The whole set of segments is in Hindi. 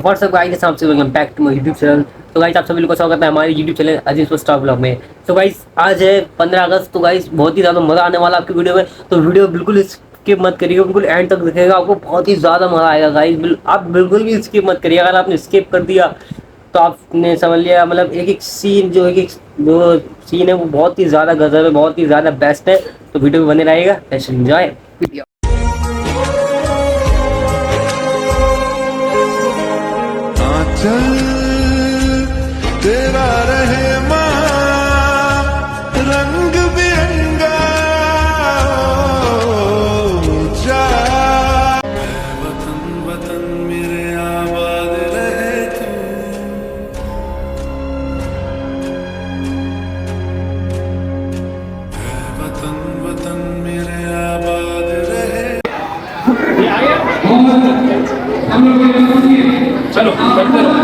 व्हाट्सअप गाइस, आप सभी welcome back to my YouTube channel. तो गाइस, आप सभी लोगों का स्वागत है हमारे YouTube channel Aziz star blog में। तो गाइस, आज है 15 अगस्त। तो गाइस, बहुत ही ज़्यादा मज़ा आने वाला आपकी वीडियो में। तो वीडियो बिल्कुल स्किप मत करिएगा, बिल्कुल एंड तक दिखेगा, आपको बहुत ही ज़्यादा मज़ा आएगा गाइस। आप बिल्कुल भी स्किप मत करिए। अगर आपने स्किप कर दिया तो आपने समझ लिया, मतलब एक सीन जो सीन है वो बहुत ही ज़्यादा गजब है, बहुत ही ज़्यादा बेस्ट है। तो वीडियो में बने रहेगा। Let's enjoy video. चल तेरा रहे रंग बिरंगा ऊंचा वतन वतन मेरे आबाद रहे तू वतन वतन मेरे आबाद रहे। चलो चलते रहो,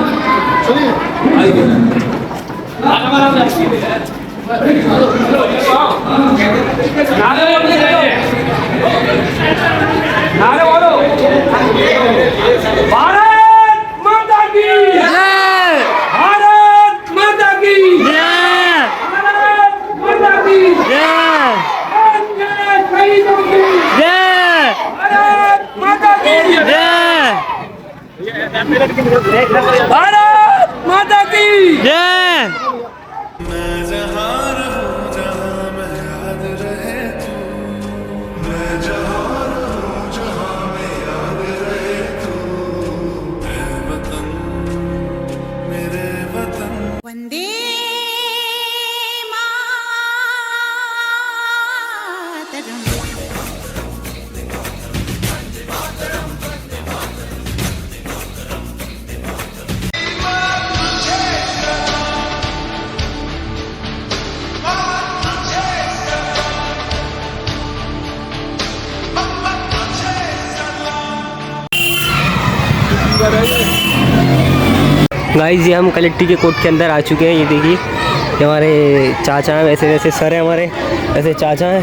चलिए आइए। नारे बोलो, भारत माता की जय, भारत माता की जय, भारत माता की जय, शहीदों की जय, भारत माता की जय, भारत माता की जय। मैं जहाँ रहूं जहाँ मैं याद रहे तू, मैं जहाँ रहूं जहाँ मैं याद रहे तू, ऐ वतन मेरे वतन। वंदे गाइस, ये हम कलेक्ट्री के कोर्ट के अंदर आ चुके हैं। ये देखिए, ये हमारे चाचा हैं, वैसे वैसे सर हैं हमारे, वैसे चाचा हैं।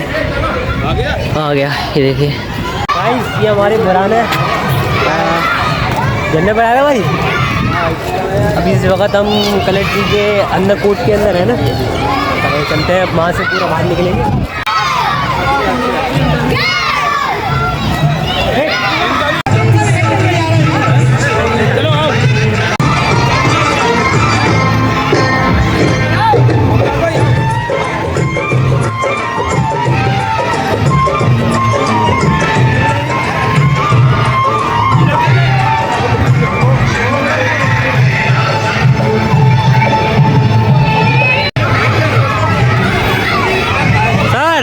आ गया ये देखिए गाइस, ये हमारे बरान है, झंडे पर आ रहा भाई। अभी इस वक्त हम कलेक्ट्री के अंदर, कोर्ट के अंदर है ना, चलते हैं, वहाँ से पूरा बाहर निकलेंगे। सर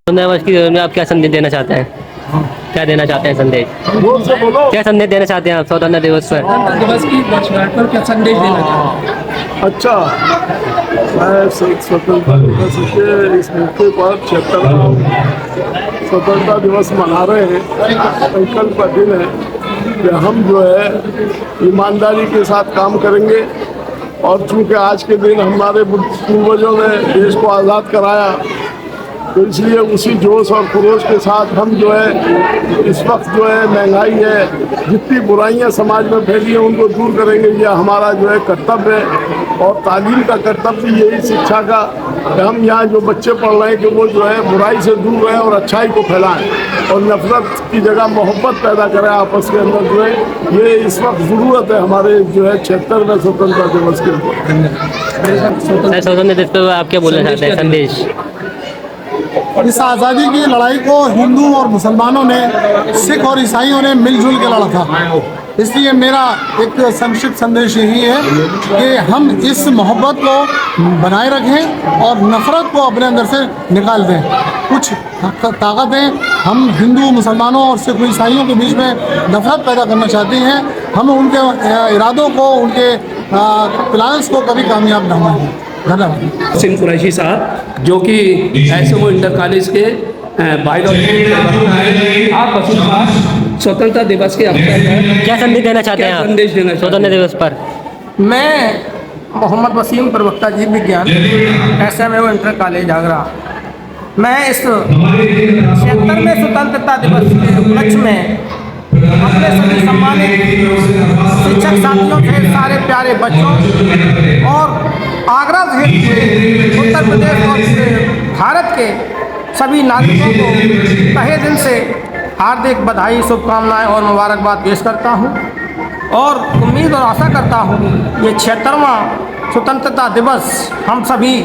दिवस की में आप क्या संदेश देना चाहते हैं? क्या देना चाहते हैं संदेश? क्या संदेश देना चाहते हैं आप स्वतंत्रता दिवस पर? स्वतंत्रता दिवस की वर्षगांठ पर क्या संदेश देना चाहते हैं? अच्छा, मैं स्वतंत्रता दिवस के इस मौके पर 76वां स्वतंत्रता दिवस मना रहे हैं। संकल्प का दिन है कि हम जो है ईमानदारी के साथ काम करेंगे और चूँकि आज के दिन हमारे पूर्वजों ने देश को आज़ाद कराया, तो इसलिए उसी जोश और खरोश के साथ हम जो है इस वक्त जो है महंगाई है, जितनी बुराइयां समाज में फैली हैं उनको दूर करेंगे। यह हमारा जो है कर्तव्य है और तालीम का कर्तव्य यही शिक्षा का कि हम यहाँ जो बच्चे पढ़ रहे हैं कि वो जो है बुराई से दूर रहें और अच्छाई को फैलाएं और नफरत की जगह मोहब्बत पैदा करें आपस के अंदर जो है। ये इस वक्त ज़रूरत है हमारे जो है 76वें स्वतंत्रता दिवस के ऊपर। स्वतंत्रता दिवस पर आप क्या बोलना चाहते हैं संदेश? इस आज़ादी की लड़ाई को हिंदू और मुसलमानों ने, सिख और ईसाइयों ने मिलजुल के लड़ा था। इसलिए मेरा एक संक्षिप्त संदेश यही है कि हम इस मोहब्बत को बनाए रखें और नफ़रत को अपने अंदर से निकाल दें। कुछ ताकतें हम हिंदू मुसलमानों और सिख ईसाइयों के बीच में नफ़रत पैदा करना चाहती हैं। हम उनके इरादों को, उनके प्लान्स को कभी कामयाब ना हों। धन्यवाद। सिंह कुरैशी साहब जो कि एसएमओ इंटर कॉलेज के बायोलॉजी आप वसीम साहब स्वतंत्रता दिवस के अवसर पर क्या संदेश देना चाहते हैं क्या आप संदेश देना चाहते हैं? स्वतंत्रता दिवस पर? मैं मोहम्मद वसीम, प्रवक्ता जीव विज्ञान, एसएमओ इंटर कॉलेज आगरा। मैं इस 76वें स्वतंत्रता दिवस के उपलक्ष्य में अपने सभी सम्मानित शिक्षक साथियों से, सारे प्यारे बच्चों और आगरा सहित उत्तर प्रदेश और भारत के सभी नागरिकों को तहे दिल से हार्दिक बधाई, शुभकामनाएं और मुबारकबाद पेश करता हूं और उम्मीद और आशा करता हूं ये 76वां स्वतंत्रता दिवस हम सभी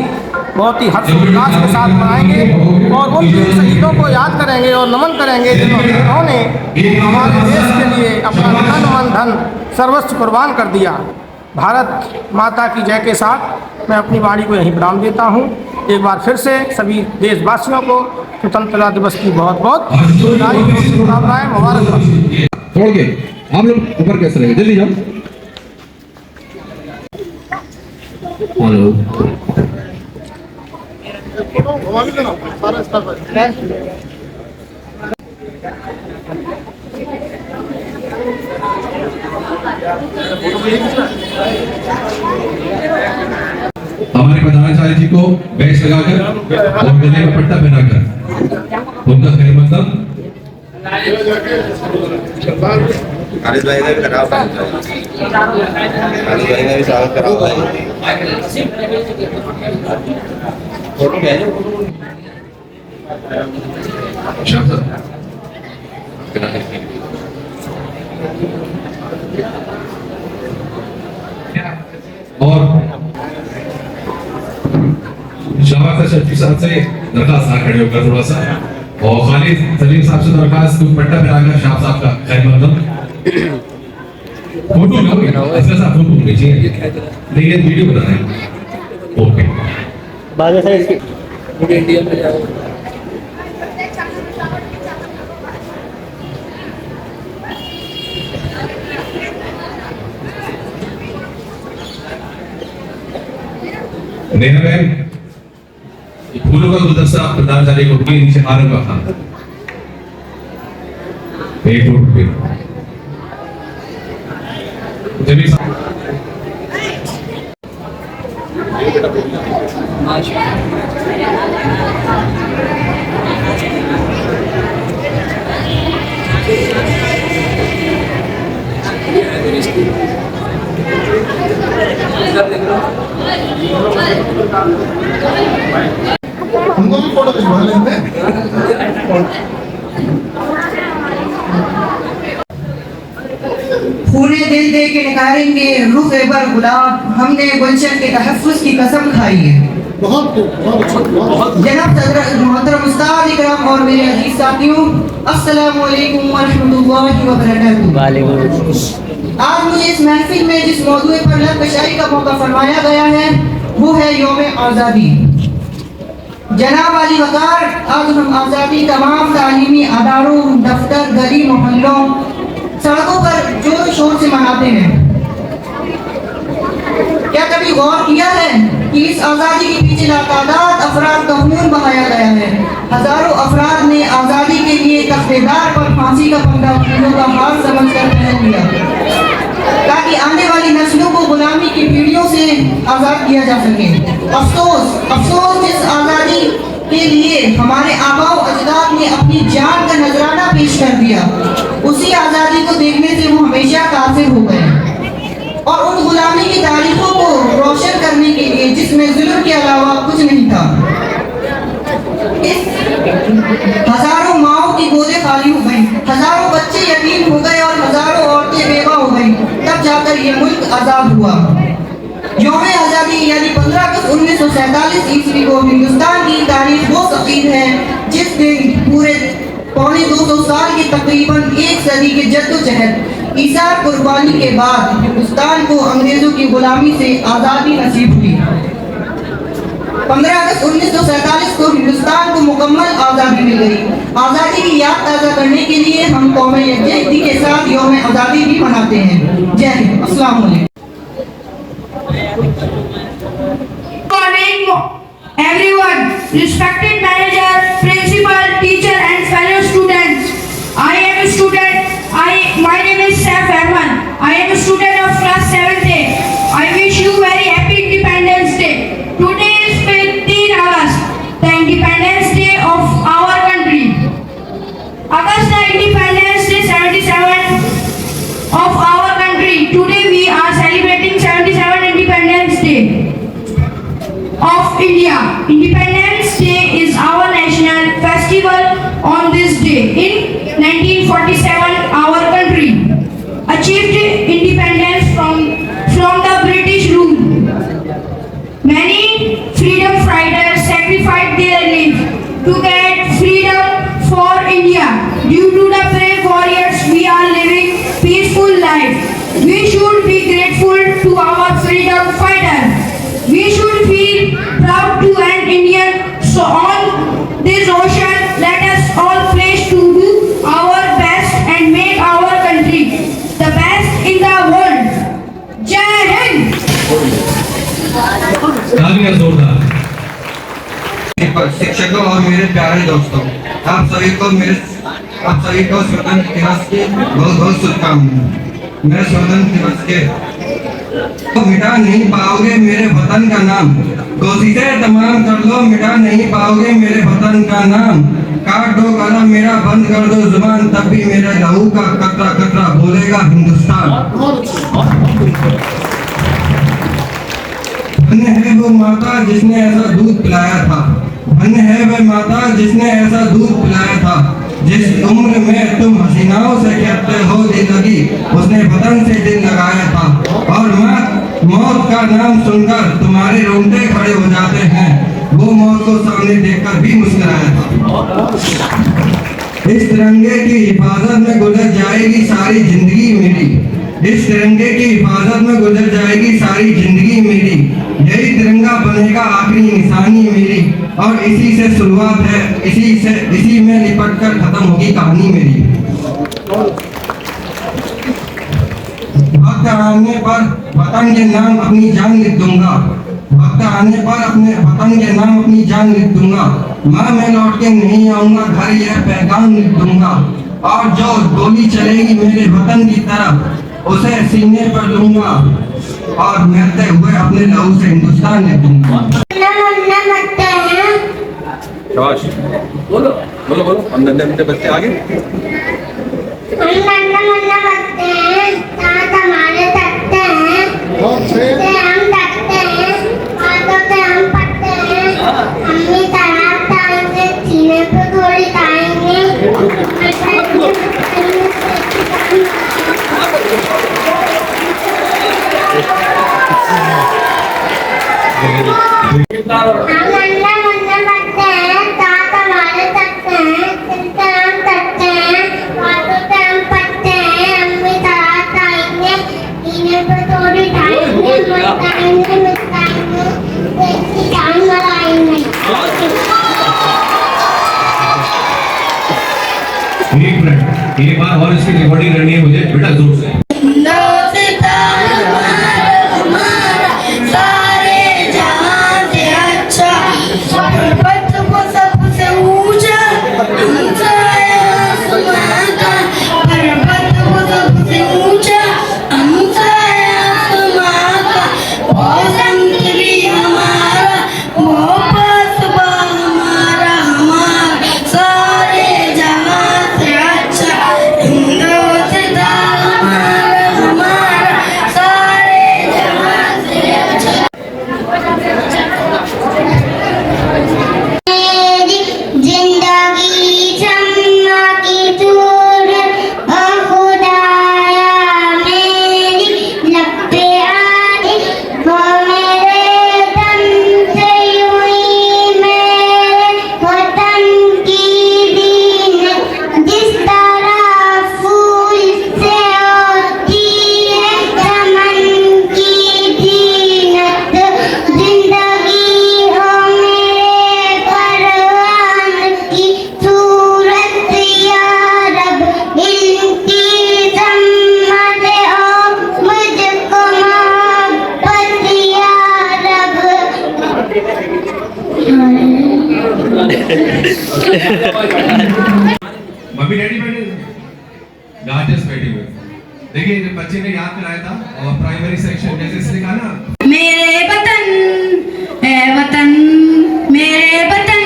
बहुत ही हर्षोल्लास के साथ मनाएंगे और उन वीर शहीदों को याद करेंगे और नमन करेंगे जिन्होंने हमारे देश के लिए अपना तन मन धन सर्वस्व कुर्बान कर दिया। भारत माता की जय के साथ मैं अपनी वाणी को यहीं विराम देता हूँ। एक बार फिर से सभी देशवासियों को स्वतंत्रता दिवस की बहुत बहुत शुभकामनाएं, मुबारकबाद। छोड़ के आप लोग ऊपर कैसे रहेंगे? जल्दी जाओ। हेलो, हमारे प्रधानाचार्य जी को बैच लगाकर और गले में पट्टा पहनाकर उनका खैर मकदम खालिद भाई का भी कराओ, खालिद भाई का भी स्वागत कराओ भाई। फोटो और शबाब शफी साहब से दरखास्त ना खड़े होकर थोड़ा सा, और खालिद सलीम साहब से दरखास्त कुछ पट्टा पहनाकर शाह साहब का खैर मकदम फोटो साहब फोटो खींचिए, लेकिन वीडियो बता रहे हैं। ओके, बाद में सर इसकी इंडिया में जाओ। नेहा मैम, फूलों का गुलदस्ता प्रधानाचार्य को के नीचे हारों का था। एक फुट पे जमीन हमको भी फोटो खिंचवा लेते हैं। पूरे दिल दे के निकालेंगे रुख एबर गुलाब, हमने गुलशन के तहफ़्फ़ुज़ की कसम खाई है। बहुत अच्छा। जनाब सदर मोहतरम उस्ताद इकराम और मेरे अजीज साथियों, अस्सलामु अलैकुम व रहमतुल्लाहि व बरकातुहू। वालेकुम। आज मुझे इस महफिल में जिस मौजूद पर लफ्ज़ कशाई का मौका फरमाया गया है वो है यौम आज़ादी। जनाब वाली वकार, आज हम आज़ादी तमाम तालीमी अदारों, दफ्तर, गली मोहल्लों, सड़कों पर जोर शोर से मनाते हैं। क्या कभी गौर किया है कि इस आज़ादी के पीछे लातादाद अफराद का खून बहाया गया है? हजारों अफराद ने आज़ादी के लिए तख्तेदार पर फांसी का फंदा फूलों का हार समझकर पहन लिया, ताकि आने वाली नस्लों को गुलामी की पीढ़ियों से आज़ाद किया जा सके। अफसोस अफसोस, जिस आज़ादी के लिए हमारे आबाओ अजदाद ने अपनी जान का नजराना पेश कर दिया, उसी आज़ादी को देखने से वो हमेशा काफिर हो गए और उन गुलामी की तारीखों को रोशन करने के लिए जिसमें जुल्म के अलावा कुछ नहीं था। हजारों माओं की गोदें खाली हो गई, हजारों बच्चे यतीम हो गए और हजारों औरतें बेवा हो गई, तब जाकर ये मुल्क आज़ाद हुआ। यौम आज़ादी यानी 15 अगस्त 1947 ईस्वी को हिंदुस्तान की तारीख वो तकरीब है जिस दिन पूरे पौने 200 साल के तकरीबन एक सदी के जद्दोजहद, ईसार कुर्बानी के बाद हिंदुस्तान को अंग्रेजों की गुलामी से आज़ादी नसीब हुई। 15 अगस्त 1947 को हिंदुस्तान को मुकम्मल आज़ादी मिल गई। आज़ादी की याद ताज़ा करने के लिए हम कौम यकजहती के साथ यौम आज़ादी भी मनाते हैं। जय हिंद, अस्सलाम वालेकुम। Everyone, respected manager, principal, teacher and fellow students. I am a student. My name is Saif Ahmed. I am a student of class 7th A. I wish you very happy Independence Day. Today is 15 August, the Independence Day of our country. August the Independence Day 77 of our country. Today we are celebrating 77 Independence Day of India. Independence Day is our national festival. On this day in 1947 our country achieved independence from the British rule. Many freedom fighters sacrificed their lives to get freedom for India. Due to the brave warriors we are living peaceful life. We should be grateful to our freedom fighters. We should feel proud to an Indian. So on this ocean, let us all pledge to do our best and make our country the best in the world. Jai Hind! तालियां जोरदार। शिक्षकों और मेरे प्यारे दोस्तों, आप सभी को स्वतंत्र दिवस की बहुत बहुत शुभकामनाएं। मैं स्वतंत्र दिवस के तो मिटा नहीं पाओगे मेरे वतन का नाम, कोशिशें तमाम कर लो मिटा नहीं पाओगे मेरे वतन का नाम। काट दो कलम मेरा, बंद कर दो जुबान, तब भी मेरे लहू का कतरा कतरा बोलेगा हिंदुस्तान। धन्य है वो माता जिसने ऐसा दूध पिलाया था, धन्य है वह माता जिसने ऐसा दूध पिलाया था। जिस उम्र में तुम हसीनाओं से कहते हो दिल लगी, उसने वतन से दिल लगाया था। और मौत का नाम सुनकर तुम्हारे रोंगटे खड़े हो जाते हैं, वो मौत को सामने देखकर भी मुस्कुराया था। इस तिरंगे की हिफाजत में गुजर जाएगी सारी जिंदगी मेरी, इस तिरंगे की हिफाजत में गुजर जाएगी सारी जिंदगी मेरी। यही तिरंगा बनेगा आखिरी निशानी मेरी, और इसी से शुरुआत है, इसी में लिपट कर खत्म होगी कहानी मेरी। वक्त आने पर वतन के नाम अपनी जान लिख दूंगा, वक्त आने पर अपने वतन के नाम अपनी जान लिख दूंगा। माँ मैं लौट के नहीं आऊंगा घर, यह पैगाम लिख दूंगा। और जो गोली चलेगी मेरे वतन की तरफ, उसे सीने पर लूंगा और मरते हुए अपने लहू से हिंदुस्तान लिख दूंगा। शाबाश, बोलो बोलो बोलो, हम नन्हे मुन्ने बच्चे आगे। Thank you. और इसकी रिकॉर्डिंग करनी है मुझे बेटा जोर से। मम्मी डैडी बैठे गार्जियंस बैठे हुए। देखिए बच्चे ने याद कराया था और प्राइमरी सेक्शन जैसे इसने कहा ना, मेरे वतन ए वतन मेरे वतन,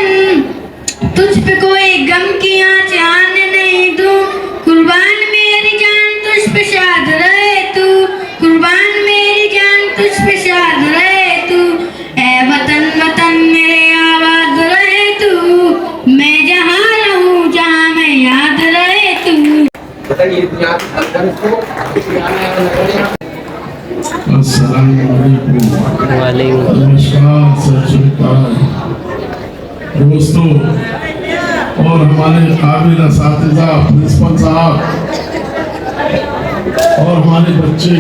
तुझ पे कोई गम की आँच आने नहीं दूं, कुर्बान मेरी जान तुझ पे शाद रहे तू, कुर्बान मेरी जान तुझ पे शाद रहे तू, ए वतन वतन मेरे आबाद रहे तू, मैं जहाँ रहूं जहाँ मैं याद रहे तू। दोस्तों और हमारे काबिल असातिज़ा, प्रिंसिपल साहब और हमारे बच्चे,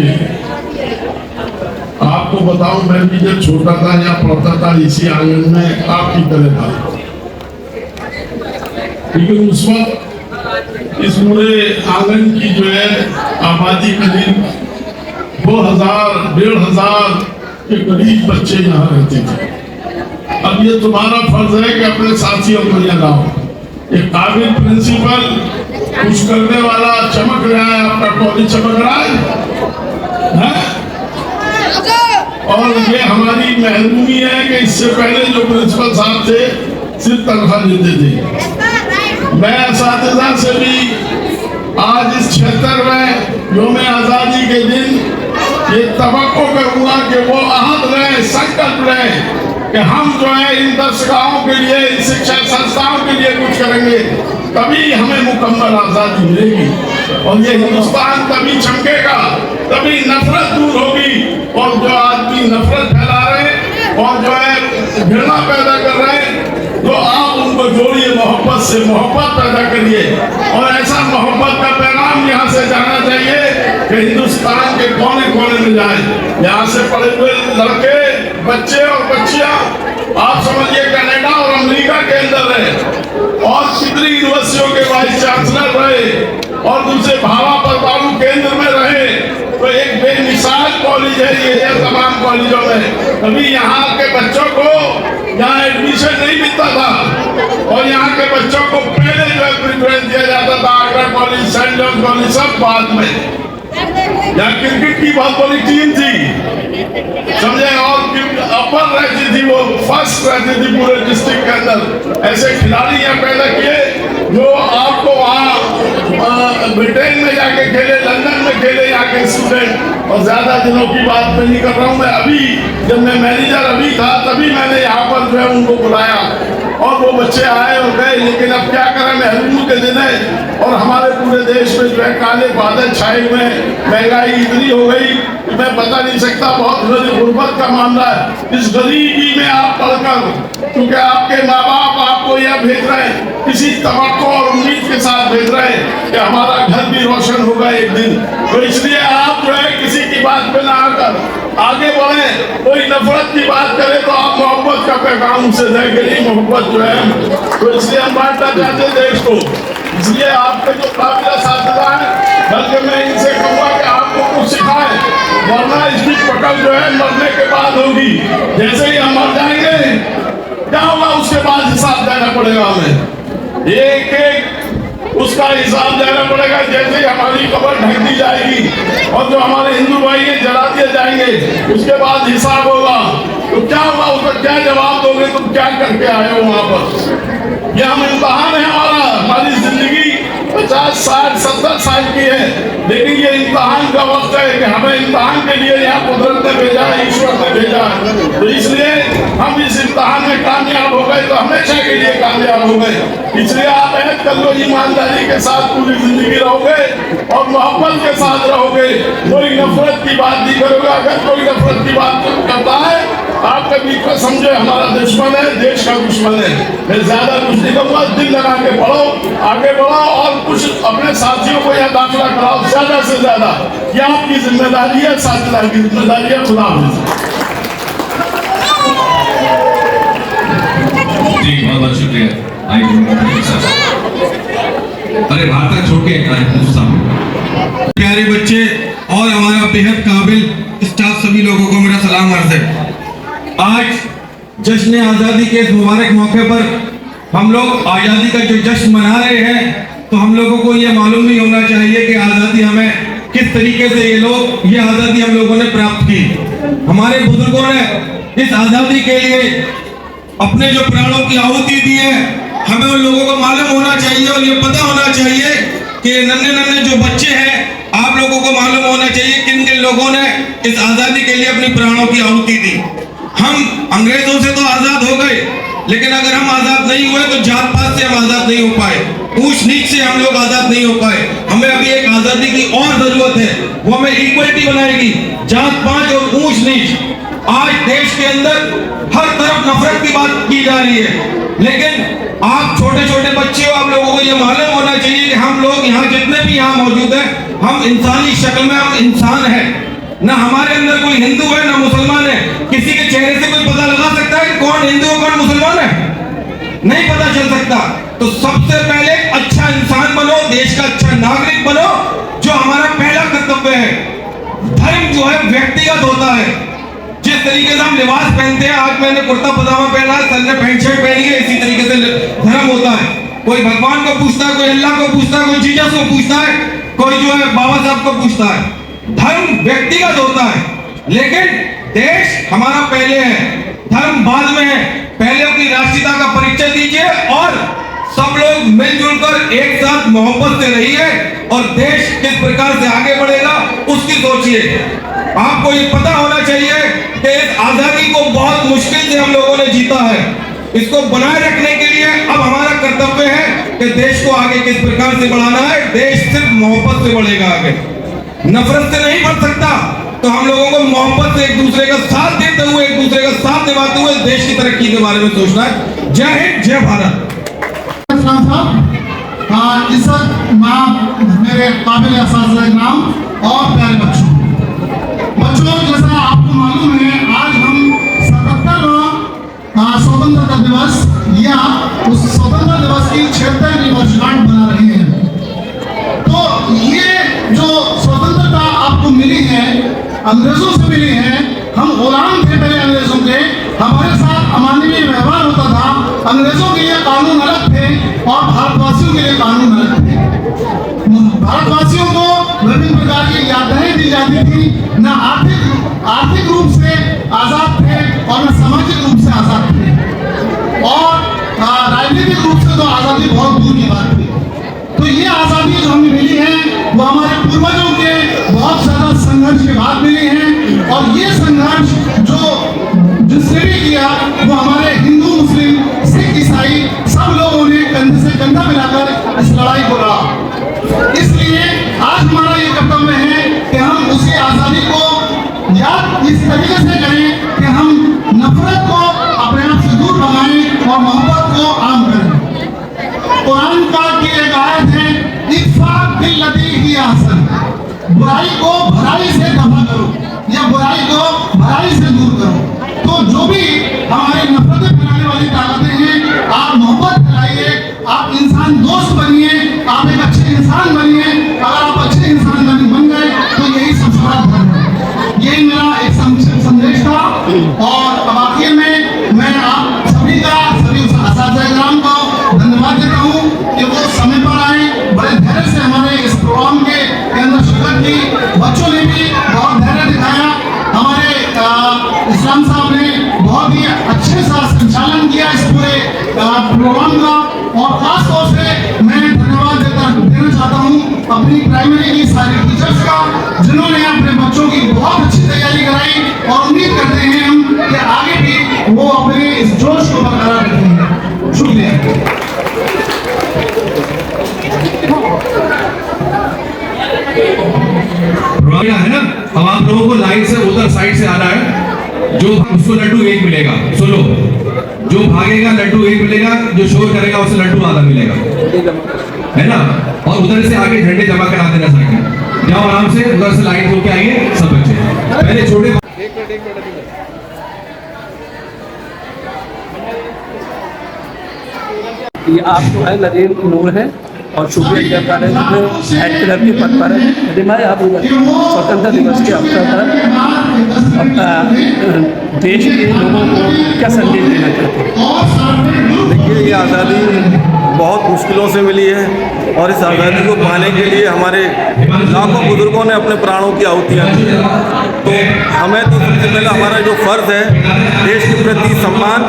आपको बताऊं मैं भी जब छोटा था या पढ़ता था इसी आंगन में आपकी तरह था, लेकिन उस वक्त इस पूरे आंगन की जो है आबादी करीब 2000-1500 के करीब बच्चे यहाँ रहते थे। अब ये तुम्हारा फर्ज है कि अपने साथियों को ये लाओ। एक काबिल प्रिंसिपल, कुछ करने वाला चमक रहा है, आपका कॉलेज चमक रहा है? और ये हमारी मेहरबानी है कि इससे पहले जो प्रिंसिपल साहब थे सिर्फ तनख्वाह लेते थे। मैं असातिज़ा से भी आज इस क्षेत्र में यौम आज़ादी के दिन ये तवक्को करूँगा कि वो अहद रहे, संकल्प रहे कि हम जो है इन दर्शकों के लिए, इन शिक्षा संस्थाओं के लिए कुछ करेंगे, तभी हमें मुकम्मल आज़ादी मिलेगी और ये हिंदुस्तान तभी चमकेगा, तभी नफरत दूर होगी। और जो आदमी नफरत फैला रहे और जो है घृणा पैदा कर रहे हैं, तो आप उनको जोड़िए, मोहब्बत से मोहब्बत पैदा करिए और ऐसा मोहब्बत का पैगाम यहाँ से जाना चाहिए कि हिंदुस्तान के कोने कोने में जाए। यहाँ से पढ़े हुए लड़के, बच्चे और बच्चियाँ, आप समझिए कनाडा और अमेरिका के अंदर रहे और कितनी यूनिवर्सिटियों के वाइस चांसलर रहे और दूसरे भावा परमाणु केंद्र में रहे। तो एक बेमिसाल कॉलेज है ये तमाम कॉलेजों में। अभी यहाँ के बच्चों को यहाँ एडमिशन नहीं मिलता था और यहाँ के बच्चों को पहले जो प्रेफरेंस दिया जाता था, Agra college, saint John college, सब बाद में। यहाँ क्रिकेट की बहुत बड़ी टीम थी, समझे, और अपर रहती थी, वो फर्स्ट रहती थी पूरे डिस्ट्रिक्ट के अंदर। ऐसे खिलाड़ी यहाँ पैदा किए जो आपको वहाँ ब्रिटेन में जाके खेले, लंदन में खेले यहाँ के स्टूडेंट। और ज्यादा दिनों की बात मैं नहीं कर रहा हूँ, मैं अभी जब मैं मैनेजर अभी था तभी मैंने यहाँ पर जो है उनको बुलाया और वो बच्चे आए और गए। लेकिन अब क्या करें, महरूम के दिन है और हमारे पूरे देश में जो है काले बादल छाए हुए हैं, महंगाई इतनी हो गई कि मैं बता नहीं सकता, बहुत गुर्बत का मामला है। इस गरीबी में आप पढ़कर, क्योंकि आपके माँ बाप आपको यह भेज रहे हैं, किसी तवक्को और उम्मीद के साथ भेज रहे हैं कि हमारा घर भी रोशन होगा एक दिन, तो इसलिए आप जो है किसी की बात पे ना आकर आगे बढ़े। कोई नफरत की बात करे तो आप मोहब्बत का पैगाम से देंगे, नहीं मोहब्बत जो है, तो इसलिए हम बांटना चाहते देश को। इसलिए आपके जो काबिल साथीदार हैं, बल्कि मैं इनसे कहूँगा कि आपको कुछ सिखाएं, वरना इसकी पकड़ जो है मरने के बाद होगी। जैसे ही हम मर जाएंगे क्या होगा, उसके बाद हिसाब देना पड़ेगा हमें, एक एक उसका हिसाब देना पड़ेगा। जैसे ही हमारी कब्र ढक दी जाएगी और जो हमारे हिंदू भाई हैं जला दिए जाएंगे, उसके बाद हिसाब होगा। तो क्या होगा, उसका क्या जवाब दोगे, तुम क्या करके आए हो वहां पर। यह हम इम्तहान है हमारी जिंदगी 50, 60, 70 साल की है, लेकिन ये इम्तहान का वक्त है कि हमें इम्तहान के लिए यहाँ कुदरत ने भेजा है, ईश्वर ने भेजा है। तो इसलिए हम इस इम्तहान में कामयाब हो गए तो हमेशा के लिए कामयाब हो गए। इसलिए आप अहद कर लो, ईमानदारी के साथ पूरी जिंदगी रहोगे और मोहब्बत के साथ रहोगे, कोई नफरत की बात नहीं करोगे। अगर कोई नफरत की बात करता है, आप कभी को समझे हमारा दुश्मन है, देश का दुश्मन है। मैं ज्यादा कुछ नहीं कहूँगा, दिल लगा के पढ़ो, आगे बढ़ो और कुछ अपने साथियों को यह दाखिला कराओ ज्यादा से ज्यादा। यह आपकी जिम्मेदारी है, साथीदार की जिम्मेदारी है। खुदा हाफिज़। जी बहुत बहुत शुक्रिया। अरे बाहर तक छोड़ के प्यारे बच्चे और हमारा बेहद काबिल स्टाफ, सभी लोगों को मेरा सलाम अर्ज है। आज जश्न आज़ादी के इस मुबारक मौके पर हम लोग आज़ादी का जो जश्न मना रहे हैं, तो हम लोगों को ये मालूम नहीं होना चाहिए कि आज़ादी हमें किस तरीके से ये आज़ादी हम लोगों ने प्राप्त की। हमारे बुजुर्गों ने इस आज़ादी के लिए अपने जो प्राणों की आहुति दी है, हमें उन लोगों को मालूम होना चाहिए और ये पता होना चाहिए कि नन्हे नन्हे जो बच्चे हैं, आप लोगों को मालूम होना चाहिए किन किन लोगों ने इस आज़ादी के लिए अपनी प्राणों की आहुति दी। हम अंग्रेजों से तो आज़ाद हो गए, लेकिन अगर हम आज़ाद नहीं हुए तो जात पात से हम आज़ाद नहीं हो पाए, ऊंच नीच से हम लोग आज़ाद नहीं हो पाए। हमें अभी एक आज़ादी की और ज़रूरत है, वो हमें इक्वलिटी बनाएगी, जात पात और ऊंच नीच। आज देश के अंदर हर तरफ नफरत की बात की जा रही है, लेकिन आप छोटे छोटे बच्चे हो, आप लोगों को ये मालूम होना चाहिए कि हम लोग यहाँ जितने भी यहाँ मौजूद हैं, हम इंसानी शक्ल में हम इंसान हैं। ना हमारे अंदर कोई हिंदू है ना मुसलमान है। किसी के चेहरे से कोई पता लगा सकता है कि कौन हिंदू है कौन मुसलमान है? नहीं पता चल सकता। तो सबसे पहले अच्छा इंसान बनो, देश का अच्छा नागरिक बनो, जो हमारा पहला कर्तव्य है। धर्म जो है व्यक्तिगत होता है। जिस तरीके से हम लिबास पहनते हैं, आज मैंने कुर्ता पजामा पहना है, सर ने पैंट शर्ट पहनी है, इसी तरीके से धर्म होता है। कोई भगवान को पूछता है, कोई अल्लाह को पूछता है, कोई जीसस को पूछता है, कोई जो है बाबा साहब को पूछता है। धर्म व्यक्तिगत होता है, लेकिन देश हमारा पहले है, धर्म बाद में है। पहले अपनी राष्ट्रीयता का परिचय दीजिए और सब लोग मिलजुल कर एक साथ मोहब्बत से रहिए और देश किस प्रकार से आगे बढ़ेगा उसकी सोचिए। आपको ये पता होना चाहिए कि इस आजादी को बहुत मुश्किल से हम लोगों ने जीता है। इसको बनाए रखने के लिए अब हमारा कर्तव्य है कि देश को आगे किस प्रकार से बढ़ाना है। देश सिर्फ मोहब्बत से बढ़ेगा आगे, नफरत से नहीं बढ़ सकता। तो हम लोगों को मोहब्बत से एक दूसरे का साथ देते हुए, एक दूसरे का साथ निभाते हुए देश की तरक्की के बारे में सोचना है। जय हिंद, जय भारत। इज्जत नाम मेरे काबिल नाम और प्यारे बच्चों, जैसा आपको मालूम है, आज हम 77वां स्वतंत्रता दिवस या उस स्वतंत्रता दिवस की 76वीं वर्षगांठ मना रहे हैं। तो ये जो स्वतंत्रता आपको मिली है, अंग्रेजों से मिली है। हम गुलाम थे पहले अंग्रेजों के, हमारे साथ अमानवीय व्यवहार होता था। अंग्रेजों के लिए कानून अलग थे और भारतवासियों के लिए कानून अलग थे। भारतवासियों को विभिन्न प्रकार की यादें दी जाती थी, न आर्थिक रूप से आजाद थे और न सामाजिक रूप से आजाद थे, और राजनीतिक रूप से तो आजादी बहुत दूर की बात थी। तो ये आजादी जो हमें मिली है वो हमारे पूर्वजों के बहुत ज्यादा संघर्ष के बाद मिली है, और ये संघर्ष जो जिसने भी किया वो हमारे हिंदू, मुस्लिम, सिख, ईसाई सब लोगों ने कंधे से कंधा मिलाकर इस लड़ाई को लड़ा। इसलिए आज हमारा ये कर्तव्य है कि हम उसी आजादी को याद इस तरीके से करें कि हम नफरत को अपने आप से दूर भगाएं और मोहब्बत को आम करें। कुरान का की एक आयत है, इत्फाक बिल्लती ही अहसन, बुराई को भलाई से दफा करो या बुराई को भलाई से दूर करो। तो जो भी हमारी नफरतें फैलाने वाली ताकतें हैं, आप मोहब्बत फैलाइए, आप इंसान दोस्त बनिए, आप इंसान बनिए। अगर आप अच्छे इंसान बन गए तो यही सबसे बड़ा धर्म है। ये मेरा एक संक्षिप्त संदेश था। और अब आखिर में मैं आप सभी का, सभी असातिज़ात को धन्यवाद देता हूँ कि वो समय पर आए, बड़े धैर्य से हमारे इस प्रोग्राम के अंदर शिरकत की। बच्चों ने भी बहुत धैर्य दिखाया। हमारे इस्लाम साहब ने बहुत ही अच्छे सा संचालन किया इस पूरे प्रोग्राम का। और खास तौर से मैं धन्यवाद देना चाहता हूँ अपनी प्राइमरी की सारी टीचर्स का, जिन्होंने अपने बच्चों की बहुत अच्छी तैयारी कराई। और उम्मीद करते हैं हम कि आगे भी वो अपने इस जोश को बरकरार रखेंगे। शुक्रिया। है ना, अब आप लोगों को लाइन से उधर साइड से आना है। जो उसको लड्डू एक मिलेगा, सुनो, जो भागेगा लड्डू एक मिलेगा, जो शोर करेगा उसे लड्डू आधा मिलेगा, है ना। और उधर से आगे झंडे जमा करा देना साइकिल। जाओ आराम से, उधर से लाइन होके आइए सब बच्चे। पहले छोटे ये आप जो है नदीम नूर है और शुक्रिया इंटर कॉलेज में हेड क्लर्क के पद पर है। नदीम भाई, आप स्वतंत्रता दिवस के अवसर पर अपना देश के लोगों को क्या संदेश देना चाहते हैं? देखिए, ये आज़ादी बहुत मुश्किलों से मिली है और इस आज़ादी को पाने के लिए हमारे लाखों बुजुर्गों ने अपने प्राणों की आहुतियाँ दी हैं। तो हमें तो सबसे पहले हमारा जो फ़र्ज़ है, देश के प्रति सम्मान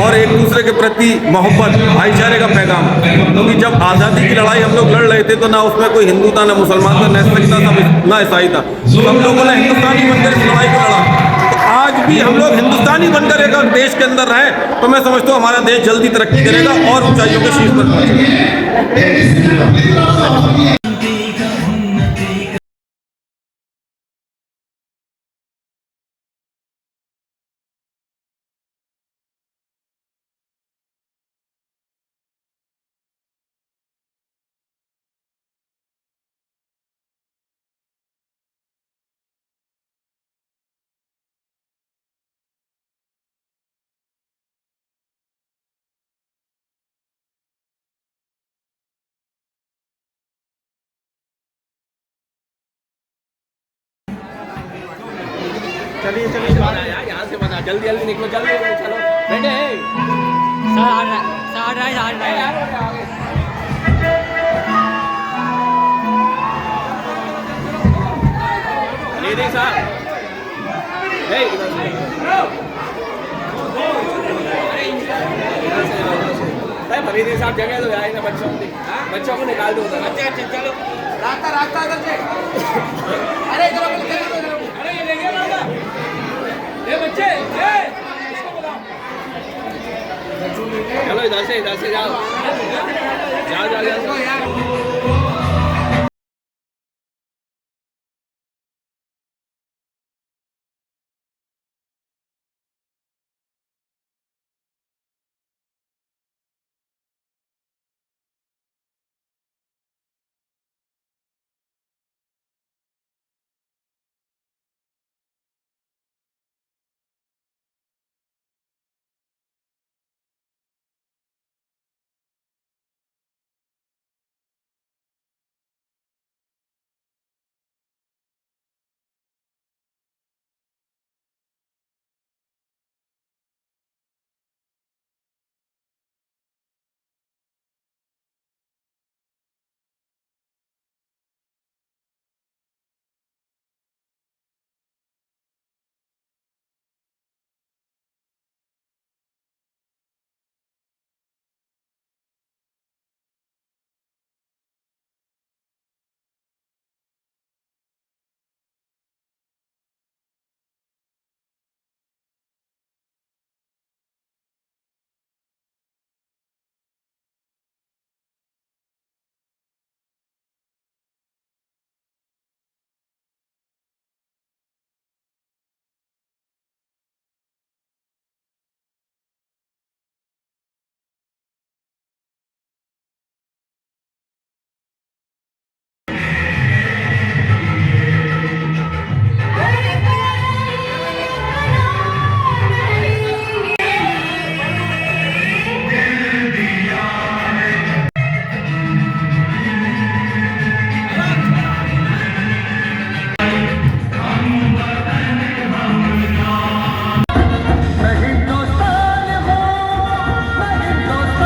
और एक दूसरे के प्रति मोहब्बत, भाईचारे का पैगाम। क्योंकि जब आज़ादी की लड़ाई हम लोग लड़ रहे थे तो ना उसमें कोई हिंदू था, ना मुसलमान था, ना सिख था, ना ईसाई था। सब लोगों ने हिंदुस्तानी बनकर इस लड़ाई को लड़ा। आज भी हम लोग हिंदुस्तानी बनकर एक देश के अंदर रहें तो मैं समझता हूँ हमारा देश जल्दी तरक्की करेगा और ऊंचाइयों के शीर्ष पर पहुंचेगा। चलिए यहाँ से बना, जल्दी जल्दी निकलो, जल्दी चलो बेटे। फरीदी साहब जगह तो आए ना, बच्चों को निकाल दो उधर। चलो रास्ता इधर से। अरे ये देखिए रास्ता, ये बच्चे, इसको बुलाओ। चलो इधर से जाओ।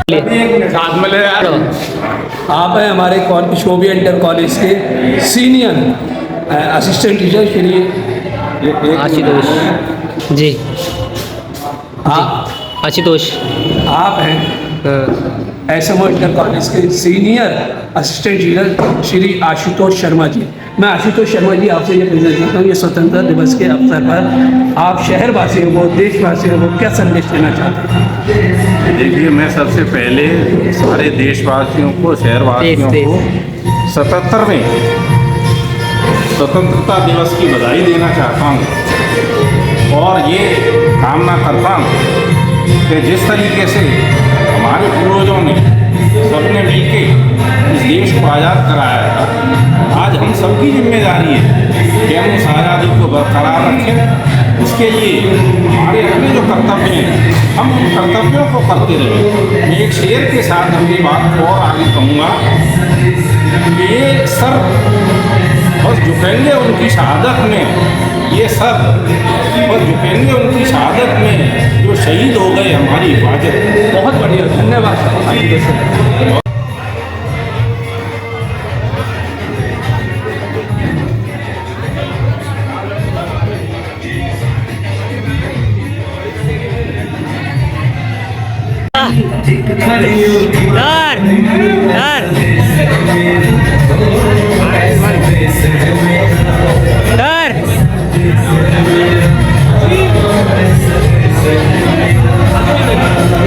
साथ में ले यार। आप हैं हमारे शोभी इंटर कॉलेज के senior assistant teacher Shri Ashutosh ji. Ashutosh आप हैं एसएमओ इंटर कॉलेज के senior assistant teacher Shri Ashutosh Sharma ji. मैं आशुतोष शर्मा जी आपसे ये पूछना चाहता हूँ, ये स्वतंत्रता दिवस के अवसर पर आप शहरवासियों को, देशवासियों को क्या संदेश देना चाहते हैं? देखिए, मैं सबसे पहले सारे देशवासियों को, शहरवासियों को 77वें स्वतंत्रता दिवस की बधाई देना चाहता हूँ और ये कामना करता हूँ कि जिस तरीके से हमारे पूर्वजों ने सबने मिलके इस देश को आज़ाद कराया था, आज हम सबकी जिम्मेदारी है कि हम उस आज़ादी को बरकरार रखें। उसके लिए हमारे अपने जो कर्तव्य हैं, हम उन कर्तव्यों को करते रहें। मैं एक शेर के साथ अपनी बात को और आगे कहूँगा कि ये सर बस झुकेंगे उनकी शहादत में, ये सर बस झुकेंगे उनकी शहादत में जो शहीद हो गए हमारी हिफाजत। बहुत बढ़िया, धन्यवाद।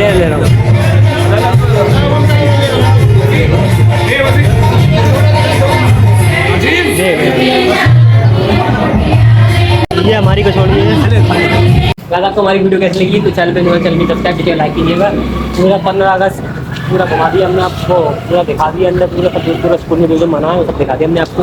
ले रहा हूँ। ये हमारी को छोड़िए। अगर आपको हमारी वीडियो कैसी लगी तो चैनल पे सब्सक्राइब कीजिए, लाइक कीजिएगा। पूरा 15 अगस्त पूरा घुमा दिया हमने आपको, पूरा दिखा दिया अंदर, पूरा स्कूल में जो मना है वो सब दिखा दिया हमने आपको।